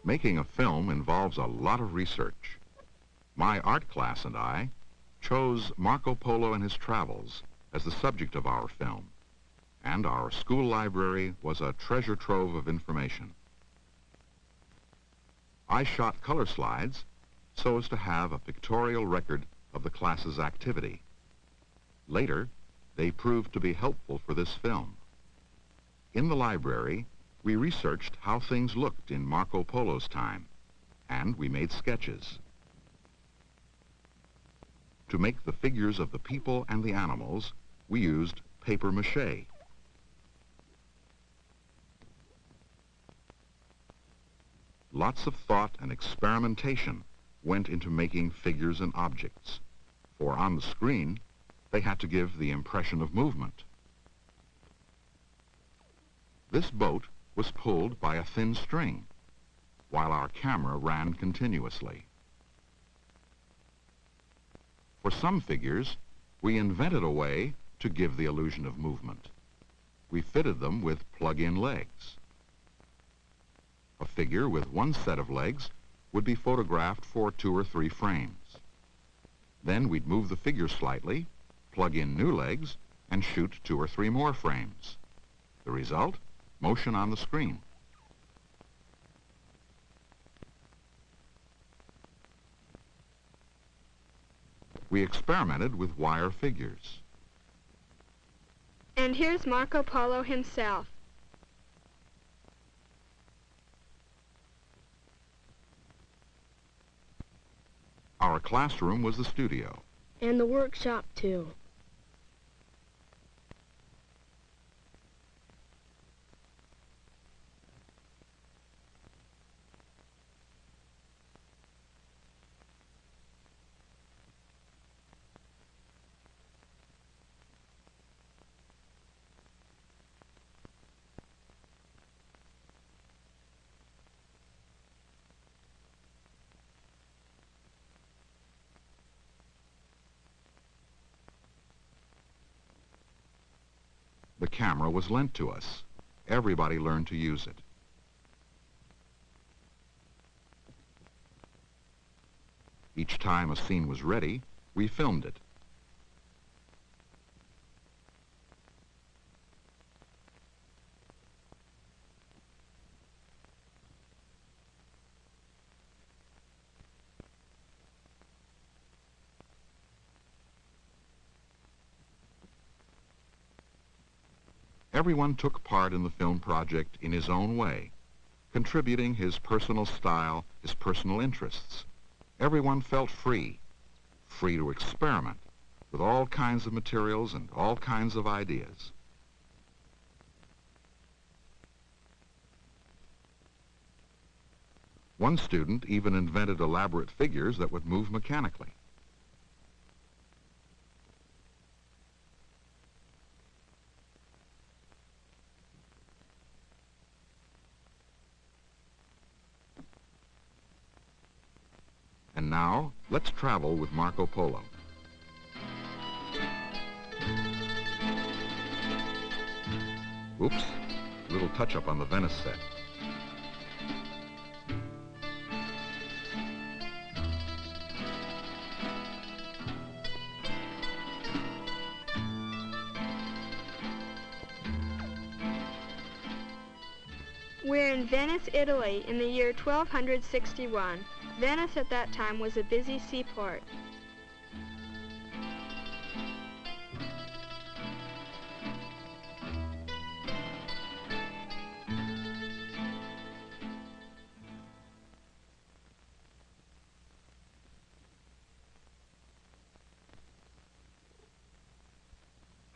Making a film involves a lot of research. My art class and I chose Marco Polo and his travels as the subject of our film, and our school library was a treasure trove of information. I shot color slides so as to have a pictorial record of the class's activity. Later, they proved to be helpful for this film. In the library, we researched how things looked in Marco Polo's time, and we made sketches. To make the figures of the people and the animals, we used paper mache. Lots of thought and experimentation went into making figures and objects, for on the screen, they had to give the impression of movement. This boat was pulled by a thin string, while our camera ran continuously. For some figures, we invented a way to give the illusion of movement. We fitted them with plug-in legs. A figure with one set of legs would be photographed for 2 or 3 frames. Then we'd move the figure slightly, plug in new legs, and shoot 2 or 3 more frames. The result? Motion on the screen. We experimented with wire figures. And here's Marco Polo himself. Our classroom was the studio. And the workshop, too. The camera was lent to us. Everybody learned to use it. Each time a scene was ready, we filmed it. Everyone took part in the film project in his own way, contributing his personal style, his personal interests. Everyone felt free to experiment with all kinds of materials and all kinds of ideas. One student even invented elaborate figures that would move mechanically. And now, let's travel with Marco Polo. Oops, a little touch-up on the Venice set. We're in Venice, Italy, in the year 1261. Venice at that time was a busy seaport.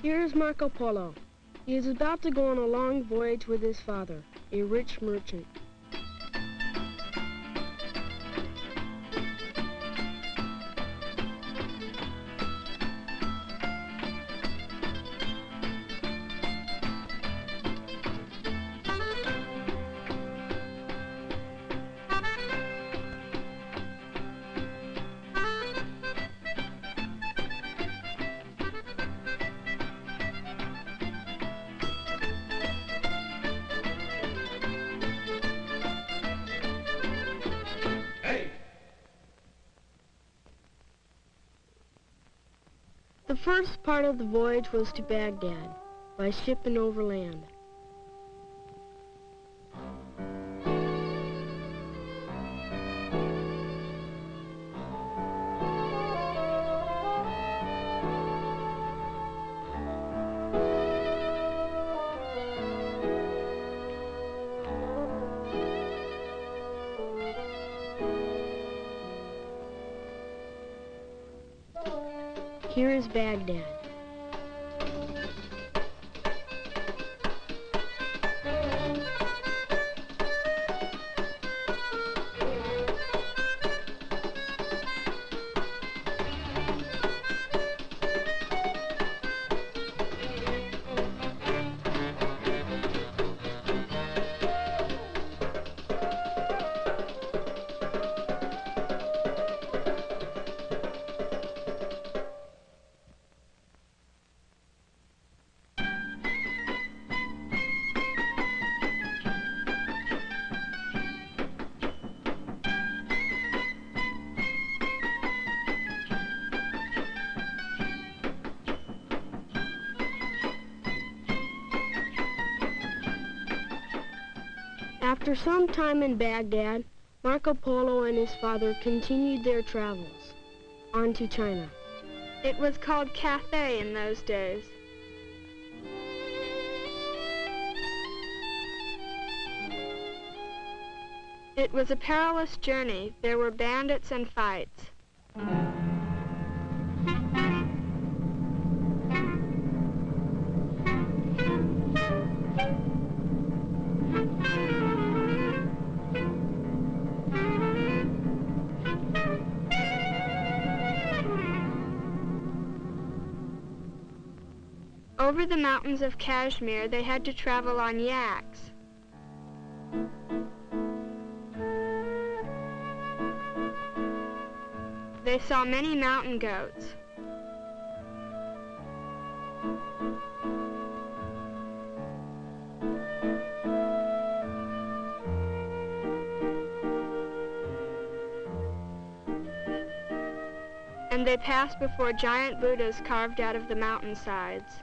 Here is Marco Polo. He is about to go on a long voyage with his father, a rich merchant. The first part of the voyage was to Baghdad, by ship and overland. Here is Baghdad. After some time in Baghdad, Marco Polo and his father continued their travels on to China. It was called Cathay in those days. It was a perilous journey. There were bandits and fights. Over the mountains of Kashmir, they had to travel on yaks. They saw many mountain goats. And they passed before giant Buddhas carved out of the mountainsides.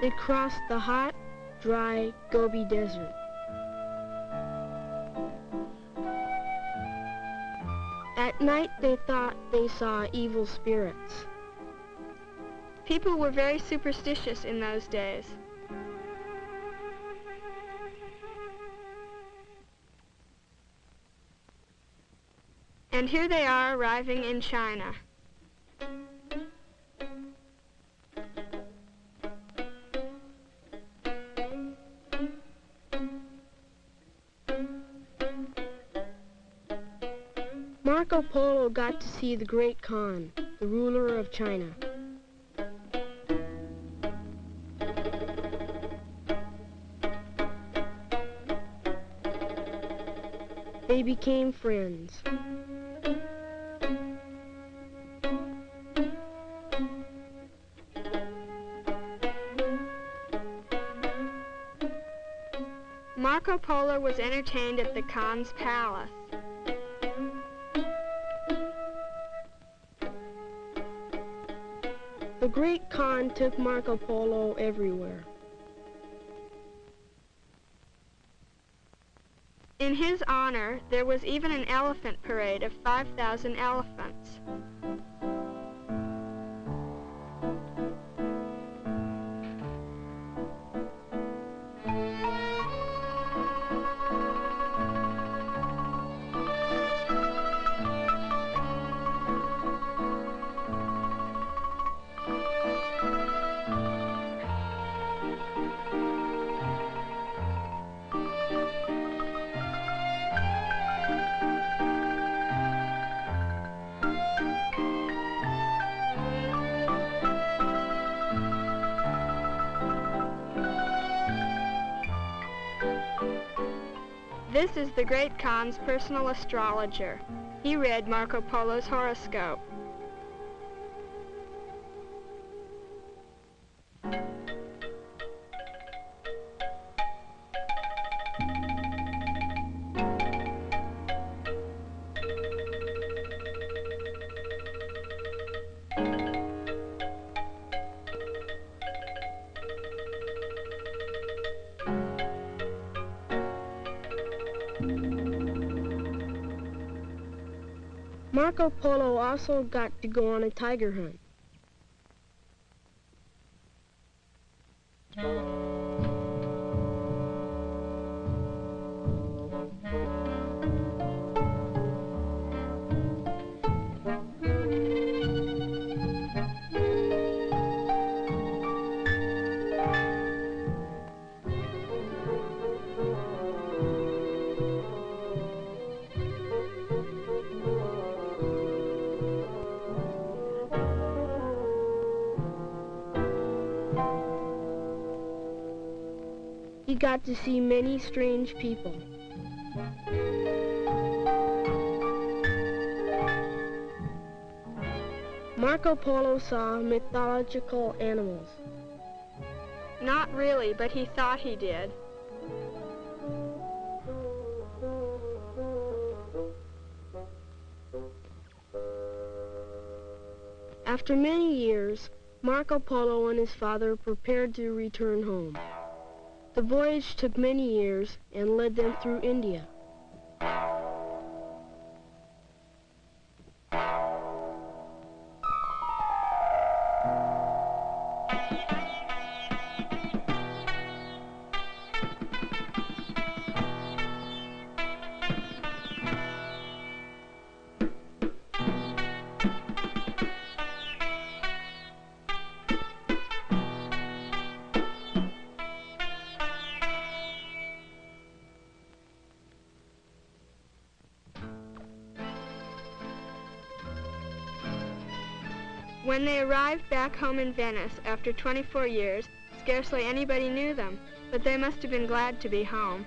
They crossed the hot, dry Gobi Desert. At night they thought they saw evil spirits. People were very superstitious in those days. And here they are arriving in China. Marco Polo got to see the Great Khan, the ruler of China. They became friends. Marco Polo was entertained at the Khan's palace. The Great Khan took Marco Polo everywhere. In his honor, there was even an elephant parade of 5,000 elephants. This is the Great Khan's personal astrologer. He read Marco Polo's horoscope. Marco Polo also got to go on a tiger hunt. He got to see many strange people. Marco Polo saw mythological animals. Not really, but he thought he did. After many years, Marco Polo and his father prepared to return home. The voyage took many years and led them through India. When they arrived back home in Venice after 24 years, scarcely anybody knew them, but they must have been glad to be home.